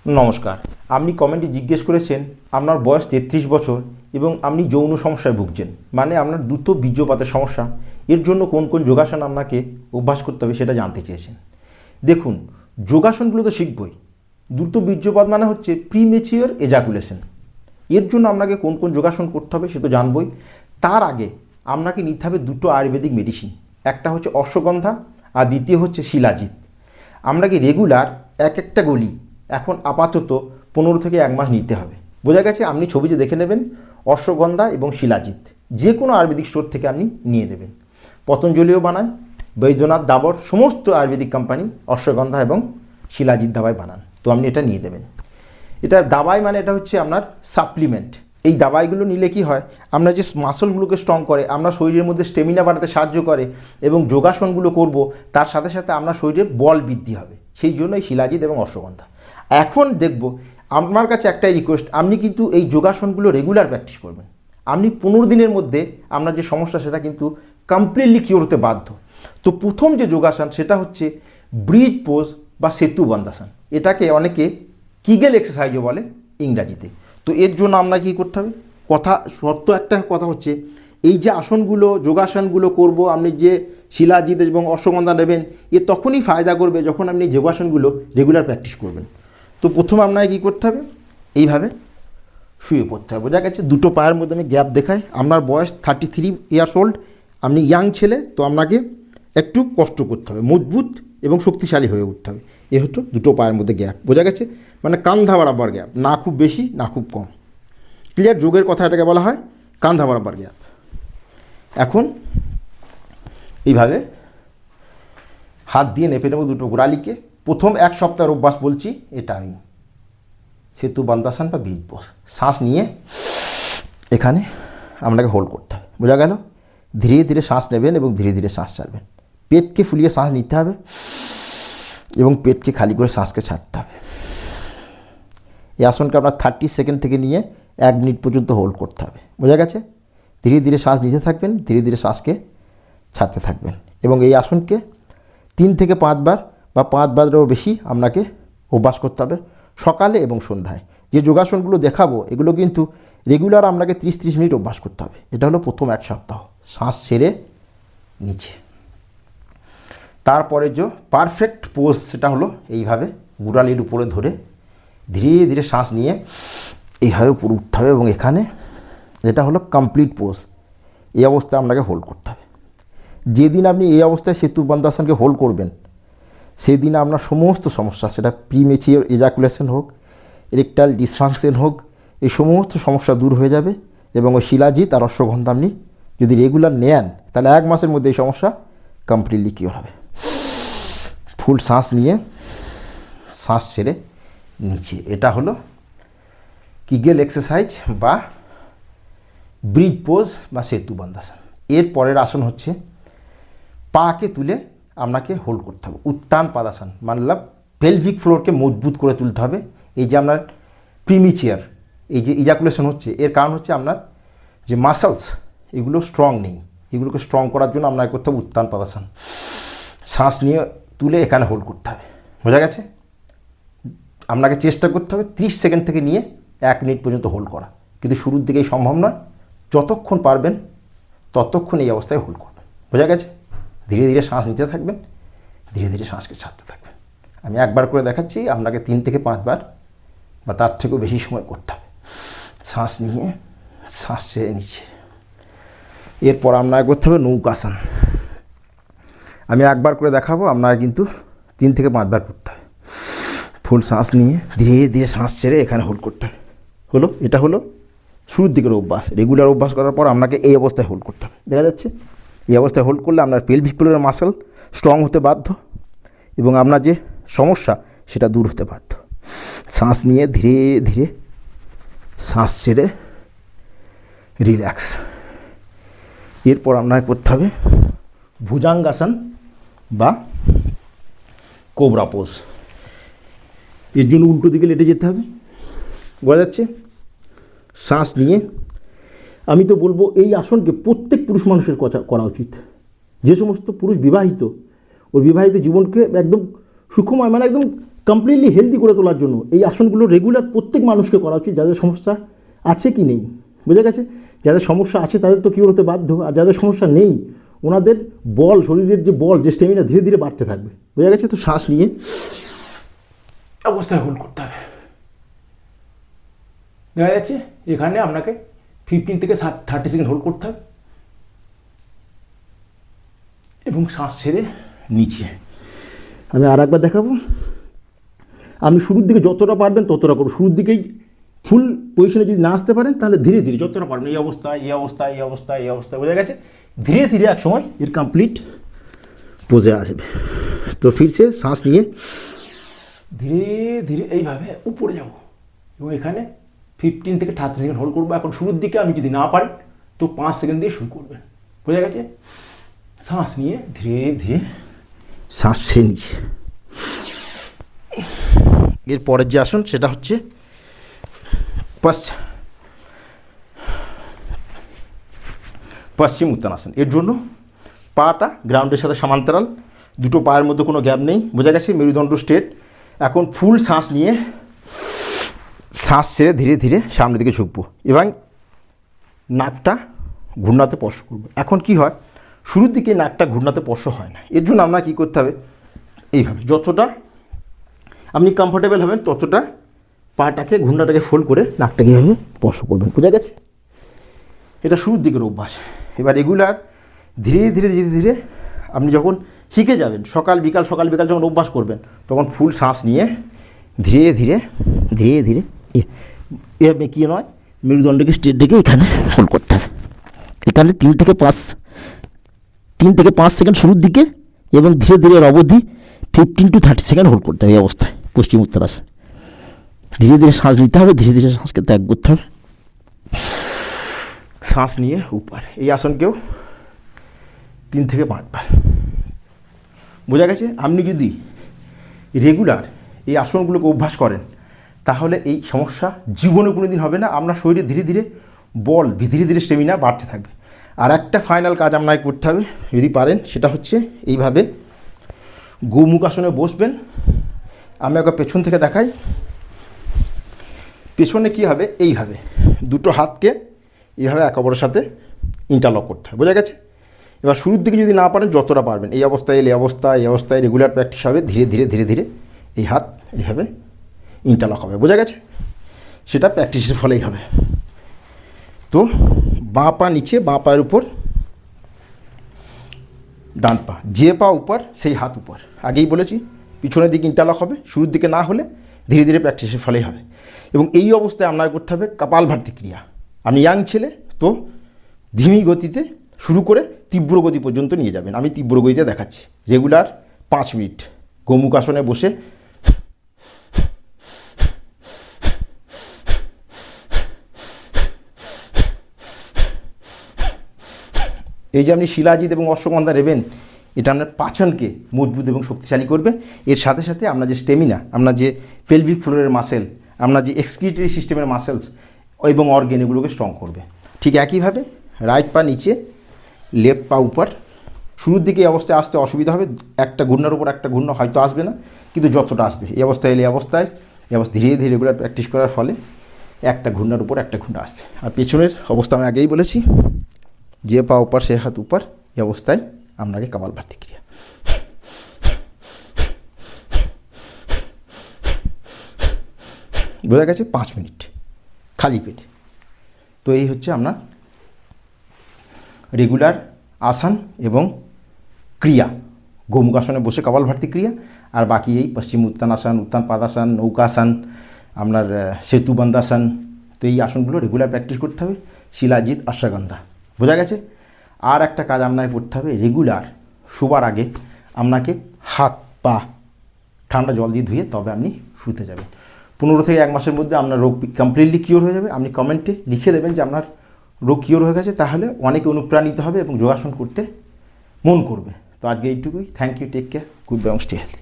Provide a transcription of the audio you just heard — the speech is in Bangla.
নমস্কার। আপনি কমেন্টে জিজ্ঞেস করেছেন আপনার বয়স 33 বছর এবং আপনি যৌন সমস্যায় ভুগছেন, মানে আপনার দ্রুত বীর্যপাতের সমস্যা। এর জন্য কোন কোন যোগাসন আপনাকে অভ্যাস করতে হবে সেটা জানতে চেয়েছেন। দেখুন, যোগাসনগুলো তো শিখবই। দ্রুত বীর্যপাত মানে হচ্ছে প্রিমেচিওর এজাকুলেশন। এর জন্য আপনাকে কোন কোন যোগাসন করতে হবে সে তো জানবই। তার আগে আপনাকে নিতে হবে দুটো আয়ুর্বেদিক মেডিসিন, একটা হচ্ছে অশ্বগন্ধা আর দ্বিতীয় হচ্ছে শিলাজিৎ। আপনাকে রেগুলার একটা গলি এখন আপাতত 15 থেকে 1 মাস নিতে হবে। বোঝা গেছে? আপনি ছবিতে দেখে নেবেন অশ্বগন্ধা এবং শিলাজিৎ, যে কোনো আয়ুর্বেদিক স্টোর থেকে আপনি নিয়ে নেবেন। পতঞ্জলিও বানায়, বৈদ্যনাথ, ডাবর, সমস্ত আয়ুর্বেদিক কোম্পানি অশ্বগন্ধা এবং শিলাজিৎ দাবাই বানান। তো আপনি এটা নিয়ে নেবেন। এটা দাবাই মানে এটা হচ্ছে আপনার সাপ্লিমেন্ট। এই দাবাইগুলো নিলে কি হয়, আপনার যে মাসলগুলোকে স্ট্রং করে, আপনার শরীরের মধ্যে স্টেমিনা বাড়াতে সাহায্য করে এবং যোগাসনগুলো করব তার সাথে সাথে আপনার শরীরে বল বৃদ্ধি হবে। সেই জন্য এই শিলাজিৎ এবং অশ্বগন্ধা। এখন দেখব, আমার কাছে একটাই রিকোয়েস্ট, আপনি কিন্তু এই যোগাসনগুলো রেগুলার প্র্যাকটিস করবেন। আপনি 15 দিনের মধ্যে আপনার যে সমস্যা সেটা কিন্তু কমপ্লিটলি কিওর হতে বাধ্য। তো প্রথম যে যোগাসন সেটা হচ্ছে ব্রিজ পোজ বা সেতু বন্দাসন। এটাকে অনেকে কিগেল এক্সারসাইজও বলে ইংরাজিতে। তো এর জন্য আমরা কী করতে হবে, একটা কথা হচ্ছে, এই যে আসনগুলো যোগাসনগুলো করব, আপনি যে শিলাজিৎ এবং অশ্বগন্ধা নেবেন, এ তখনই ফায়দা করবে যখন আপনি যোগাসনগুলো রেগুলার প্র্যাকটিস করবেন। তো প্রথম আপনাকে কী করতে হবে, এইভাবে শুয়ে পড়তে হবে। বোঝা গেছে? দুটো পায়ের মধ্যে আমি গ্যাপ দেখাই। আপনার বয়স 33 ইয়ার্স ওল্ড, আপনি ইয়াং ছেলে, তো আপনাকে একটু কষ্ট করতে হবে, মজবুত এবং শক্তিশালী হয়ে উঠতে হবে। এ হতো দুটো পায়ের মধ্যে গ্যাপ। বোঝা গেছে? মানে কান্ধা বরাবর গ্যাপ, না খুব বেশি না খুব কম। ক্লিয়ার? যোগের কথা এটাকে বলা হয় কান্ধা বরাবর গ্যাপ। এখন এইভাবে হাত দিয়ে নেপে নেব দুটো গোড়ালিকে। প্রথম 1 সপ্তাহের অভ্যাস বলছি, এটা আমি সেতু বন্দাসন বা ব্রিজ পোজ। শ্বাস নিয়ে এখানে আপনাকে হোল্ড করতে হবে। বোঝা গেল? ধীরে ধীরে শ্বাস নেবেন এবং ধীরে ধীরে শ্বাস ছাড়বেন। পেটকে ফুলিয়ে শ্বাস নিতে হবে এবং পেটকে খালি করে শ্বাসকে ছাড়তে হবে। এই আসনকে আপনার 30 সেকেন্ড থেকে নিয়ে 1 মিনিট পর্যন্ত হোল্ড করতে হবে। বোঝা গেছে? ধীরে ধীরে শ্বাস নিতে থাকবেন, ধীরে ধীরে শ্বাসকে ছাড়তে থাকবেন এবং এই আসনকে 3 থেকে 5 বার বা 5 বারেরও বেশি আপনাকে অভ্যাস করতে হবে, সকালে এবং সন্ধ্যায়। যে যোগাসনগুলো দেখাবো এগুলো কিন্তু রেগুলার আপনাকে 30-30 মিনিট অভ্যাস করতে হবে। এটা হলো প্রথম 1 সপ্তাহ। শ্বাস ছেড়ে নিচে। তারপরে যে পারফেক্ট পোজ সেটা হলো এইভাবে গোড়ালির উপরে ধরে ধীরে ধীরে শ্বাস নিয়ে এইভাবে উপরে উঠতে হবে এবং এখানে এটা হলো কমপ্লিট পোজ। এই অবস্থায় আপনাকে হোল্ড করতে হবে। যেদিন আপনি এই অবস্থায় সেতু বন্দাসনকে হোল্ড করবেন সেদিন আপনার সমস্ত সমস্যা, সেটা প্রিমেচিওর এজাকুলেশন হোক, ইরেকটাইল ডিসফাংশন হোক, এই সমস্ত সমস্যা দূর হয়ে যাবে এবং ওই শিলাজিৎ আর অশ্বগন্ধা আপনি যদি রেগুলার নেন তাহলে 1 মাসের মধ্যে এই সমস্যা কমপ্লিটলি কিওর হবে। ফুল শ্বাস নিয়ে শ্বাস ছেড়ে নিচে। এটা হলো কিগেল এক্সারসাইজ বা ব্রিজ পোজ বা সেতু বন্দাসন। এর পরের আসন হচ্ছে পাকে তুলে আপনাকে হোল্ড করতে হবে, উত্তান পাদাসন। মানে পেলভিক ফ্লোরকে মজবুত করে তুলতে হবে। এই যে আপনার প্রিমেচিওর এই যে ইজাকুলেশন হচ্ছে, এর কারণ হচ্ছে আপনার যে মাসলস এগুলো স্ট্রং নেই। এগুলোকে স্ট্রং করার জন্য আপনাকে করতে হবে উত্তান পাদাসন। শ্বাস নিয়ে তুলে এখানে হোল্ড করতে হবে। বোঝা গেছে? আপনাকে চেষ্টা করতে হবে 30 সেকেন্ড থেকে নিয়ে 1 মিনিট পর্যন্ত হোল্ড করা, কিন্তু শুরুর দিকেই সম্ভব নয়। যতক্ষণ পারবেন ততক্ষণ এই অবস্থায় হোল্ড করবেন। বোঝা গেছে? ধীরে ধীরে শ্বাস নিতে থাকবেন, ধীরে ধীরে শ্বাসকে ছাড়তে থাকবেন। আমি একবার করে দেখাচ্ছি, আপনাকে 3 থেকে 5 বার বা তার থেকেও বেশি সময় করতে হবে। শ্বাস নিয়ে শ্বাস ছেড়ে নিচ্ছে। এরপর আপনাকে করতে হবে নৌকাসন। আমি একবার করে দেখাবো, আপনাকে কিন্তু 3 থেকে 5 বার করতে হবে। ফুল শ্বাস নিয়ে ধীরে ধীরে শ্বাস ছেড়ে এখানে হোল্ড করতে হবে। হলো? এটা হলো শুরুর দিকের অভ্যাস। রেগুলার অভ্যাস করার পর আপনাকে এই অবস্থায় হোল্ড করতে হবে। দেখা যাচ্ছে? এই অবস্থায় হোল্ড করলে আপনার পেলভিক ফ্লোরের মাসল স্ট্রং হতে বাধ্য এবং আপনার যে সমস্যা সেটা দূর হতে বাধ্য। শ্বাস নিয়ে ধীরে ধীরে শ্বাস ছেড়ে রিল্যাক্স। এরপর আপনাকে করতে হবে ভুজাঙ্গাসন বা কোবরা পোজ। এর জন্য উল্টো দিকে লেটে যেতে হবে। বোঝা যাচ্ছে? শ্বাস নিয়ে আমি তো বলবো এই আসনকে প্রত্যেক পুরুষ মানুষের করা উচিত। যে সমস্ত পুরুষ বিবাহিত, ওই বিবাহিত জীবনকে একদম সুখময়, মানে একদম কমপ্লিটলি হেলদি করে তোলার জন্য এই আসনগুলো রেগুলার প্রত্যেক মানুষকে করা উচিত, যাদের সমস্যা আছে কি নেই। বোঝা গেছে? যাদের সমস্যা আছে তাদের তো কিওর হতে বাধ্য, আর যাদের সমস্যা নেই ওনাদের বল, শরীরের যে বল, যে স্টেমিনা ধীরে ধীরে বাড়তে থাকবে। বোঝা গেছে? তো শ্বাস নিয়ে অবস্থায় হোল্ড করতে হবে। দেখা যাচ্ছে এখানে আপনাকে 15 থেকে 30 সেকেন্ড হোল্ড করতে হবে এবং শ্বাস ছেড়ে নিচে। আমি আর একবার দেখাবো। আপনি শুরুর দিকে যতটা পারবেন ততটা করুন। শুরুর দিকেই ফুল পজিশনে যদি না আসতে পারেন তাহলে ধীরে ধীরে যতটা পারবেন এই অবস্থায়, এই অবস্থায়, এই অবস্থায়, এই অবস্থায়, বোঝা গেছে? ধীরে ধীরে এক সময় এর কমপ্লিট পোজে আসবে। তো ফিরছে শ্বাস নিয়ে ধীরে ধীরে এইভাবে উপরে যাব এবং এখানে 15 থেকে 30 সেকেন্ড হোল্ড করবো। এখন শুরুর দিকে আমি যদি না পারি তো 5 সেকেন্ড দিয়ে শুরু করবেন। বোঝা গেছে? শ্বাস নিয়ে ধীরে ধীরে শ্বাস ছেড়ে নিচ্ছে। এর পরের যে আসন সেটা হচ্ছে পশ্চিম উত্তানাসন। এর জন্য পাটা গ্রাউন্ডের সাথে সমান্তরাল, দুটো পায়ের মধ্যে কোনো গ্যাপ নেই। বোঝা গেছে? মেরুদণ্ড স্ট্রেট। এখন ফুল শ্বাস নিয়ে শ্বাস ছেড়ে ধীরে ধীরে সামনের দিকে ঝুঁকবো এবং নাকটা ঘূর্ণাতে স্পর্শ করবো। এখন কি হয়, শুরুর দিকে নাকটা ঘূর্ণাতে স্পর্শ হয় না। এর জন্য আপনার কী করতে হবে, এইভাবে যতটা আপনি কমফোর্টেবল হবেন ততটা পাটাকে, ঘূর্ণাটাকে ফোল্ড করে নাকটাকে এইভাবে স্পর্শ করবেন। বোঝা গেছে? এটা শুরুর দিকের অভ্যাস। এবার রেগুলার ধীরে ধীরে ধীরে ধীরে আপনি যখন শিখে যাবেন, সকাল বিকাল যখন অভ্যাস করবেন, তখন ফুল শ্বাস নিয়ে ধীরে ধীরে ধীরে ধীরে এভাবে কি নয়, মেরুদণ্ডকে স্ট্রেট ডেকে এখানে হোল্ড করতে হবে। এখানে 3 থেকে 5 সেকেন্ড শুরুর দিকে এবং ধীরে ধীরে এর অবধি 15 to 30 সেকেন্ড হোল্ড করতে হবে এই অবস্থায় পশ্চিম উত্তরাসন। ধীরে ধীরে শ্বাস নিতে হবে, ধীরে ধীরে শ্বাসকে ত্যাগ করতে হবে। শ্বাস নিয়ে উপর। এই আসনকেও 3 থেকে 5 বার। বোঝা গেছে? আপনি যদি রেগুলার এই আসনগুলোকে অভ্যাস করেন তাহলে এই সমস্যা জীবনে কোনো দিন হবে না। আপনার শরীরে ধীরে ধীরে বল, ধীরে ধীরে স্টেমিনা বাড়তে থাকবে। আর একটা ফাইনাল কাজ আপনাকে করতে হবে যদি পারেন, সেটা হচ্ছে এইভাবে গোমুখ আসনে বসবেন। আমি একবার পেছন থেকে দেখাই। পেছনে কী হবে, এইভাবে দুটো হাতকে এইভাবে একে অপরের সাথে ইন্টারলক করতে হবে। বোঝা গেছে? এবার শুরুর দিকে যদি না পারেন যতটা পারবেন এই অবস্থায়, এই অবস্থায় রেগুলার প্র্যাকটিস হবে। ধীরে ধীরে ধীরে ধীরে এই হাত এইভাবে ইন্টারলক হবে। বোঝা গেছে? সেটা প্র্যাকটিসের ফলেই হবে। তো বাঁ পা নিচে, বাঁ পায়ের উপর, ডান পা, যে পা উপর সেই হাত উপর। আগেই বলেছি পিছনের দিকে ইন্টারলক হবে। শুরুর দিকে না হলে ধীরে ধীরে প্র্যাকটিসের ফলেই হবে। এবং এই অবস্থায় আপনাকে করতে হবে কপালভাতি ক্রিয়া। আমি ইয়াং ছেলে, তো ধীমি গতিতে শুরু করে তীব্র গতি পর্যন্ত নিয়ে যাবেন। আমি তীব্র গতিতে দেখাচ্ছি। রেগুলার 5 মিনিট গোমুখ আসনে বসে এই যে আপনি শিলাজিৎ এবং অশ্বগন্ধা নেবেন, এটা আপনার পাচনকে মজবুত এবং শক্তিশালী করবে। এর সাথে সাথে আপনার যে স্টেমিনা, আপনার যে পেলভিক ফ্লোরের মাসেল, আপনার যে এক্সক্রিটরি সিস্টেমের মাসেলস এবং অর্গেন, এগুলোকে স্ট্রং করবে। ঠিক একইভাবে রাইট পা নিচে, লেফট পা উপর। শুরুর দিকে এই অবস্থায় আসতে অসুবিধা হবে, একটা ঘূর্ণার উপর একটা ঘূর্ণ হয়তো আসবে না, কিন্তু যতটা আসবে এই অবস্থায় এলে এই অবস্থায় ধীরে ধীরে রেগুলার প্র্যাকটিস করার ফলে একটা ঘূর্ণার উপর একটা ঘূর্ণা আসবে। আর পেছনের অবস্থা আমি আগেই বলেছি, যে পা উপর সে হাত উপর, এই অবস্থায় আপনাকে কপালভাতি ক্রিয়া। বোঝা গেছে? 5 মিনিট খালি পেটে। তো এই হচ্ছে আপনার রেগুলার আসন এবং ক্রিয়া। গোমুখ আসনে বসে কপালভাতি ক্রিয়া, আর বাকি এই পশ্চিম উত্তানাসন, উত্তান পাদাসন, নৌকাসন, আপনার সেতুবন্ধাসন। তো এই আসনগুলো রেগুলার প্র্যাকটিস করতে হবে। শিলাজিৎ, অশ্বগন্ধা। বোঝা গেছে? আর একটা কাজ আপনাকে করতে হবে, রেগুলার শোবার আগে আপনাকে হাত পা ঠান্ডা জল দিয়ে ধুয়ে তবে আপনি শুতে যাবেন। 15 থেকে 1 মাসের মধ্যে আপনার রোগ কমপ্লিটলি কিওর হয়ে যাবে। আপনি কমেন্টে লিখে দেবেন যে আপনার রোগ কিওর হয়ে গেছে, তাহলে অনেকে অনুপ্রাণিত হবে এবং যোগাসন করতে মন করবে। তো আজকে এইটুকুই। Thank you, take care, good bye, stay healthy.